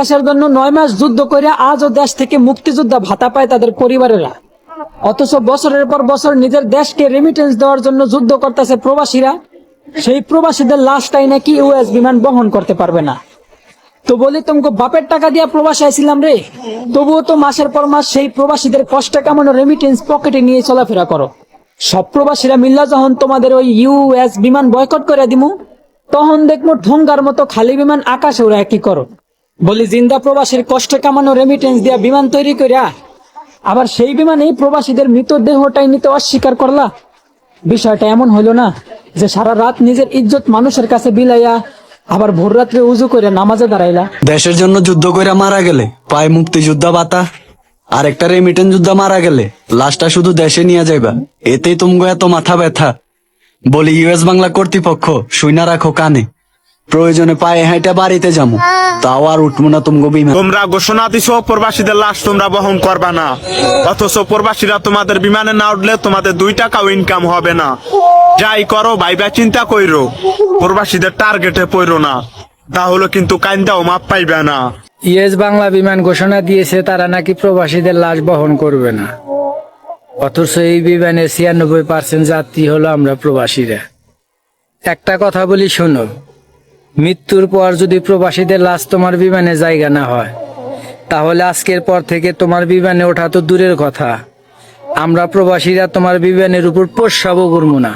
দেশের জন্য 9 মাস যুদ্ধ করে আজও দেশ থেকে মুক্তিযোদ্ধা ভাতা পায় তাদের পরিবারেরা। অথচ বছরের পর বছর নিজের দেশকে রেমিটেন্স দেওয়ার জন্য যুদ্ধ করতেছে প্রবাসীরা। সেই প্রবাসীদের লাশটাই নাকি ইউএস বিমান বহন করতে পারবে না। তো বলি, তোমাকে বাপের টাকা দিয়া প্রবাসী আইছিলাম রে, তবুও তো মাসের পর মাস সেই প্রবাসীদের কষ্ট কামানো রেমিটেন্স পকেটে নিয়ে চলাফেরা করো। সব প্রবাসীরা মিল্লা যখন তোমাদের ওই ইউএস বিমান বয়কট করে দিমু, তখন দেখবো ঢোঙ্গার মতো খালি বিমান আকাশে ওরা কি করো। বলি, জিন্দা প্রবাসীর কষ্ট কামানো রেমিটেন্স দিয়া বিমান তৈরি করিয়া আবার সেই বিমানেই প্রবাসীদের মৃতদেহটাই নিতে অস্বীকার করলা। বিষয়টা এমন হইল না যে সারা রাত নিজের ইজ্জত মানুষের কাছে বিলাইয়া আবার ভোর রাত্রে উজু করে নামাজে দাঁড়াইলা। দেশের জন্য যুদ্ধ করে মারা গেলে পায় মুক্তিযোদ্ধা ভাতা, আর একটা রেমিটেন্স যোদ্ধা মারা গেলে লাশটা শুধু দেশে নিয়ে যাইবা, এতেই তুমগো এত মাথা ব্যথা। বলি, ইউএস বাংলা কর্তৃপক্ষ শুইনা রাখো কানে, প্রয়োজনে পায়ে হাইটা বাড়িতে যাবো, তাও আর উঠবো না তুমগো বিমান। তোমরা ঘোষণা দিছো প্রবাসীদের লাশ তোমরা বহন করবা না, অথচ প্রবাসীরা তোমাদের বিমানে না উঠলে তোমাদের 2 টাকাও ইনকাম হবে না। যাই করো ভাইবা চিন্তা কইরো, প্রবাসীদের টার্গেটে পড়ো না, তাহলে কিন্তু কাইন্দাও মাপ পাইবে না। ইউএস বাংলা বিমান ঘোষণা দিয়েছে তারা নাকি প্রবাসীদের লাশ বহন করবে না, অথচ এই বিমানে 96% যাত্রী হলো আমরা প্রবাসীরা। একটা কথা বলি শোনো, মৃত্যুর পর যদি প্রবাসীদের লাশ তোমার বিমানে জায়গা না হয়, তাহলে আজকের পর থেকে তোমার বিমানে ওঠা তো দূরের কথা, আমরা প্রবাসীরা তোমার বিমানের উপর প্রস্রাবও করবো না।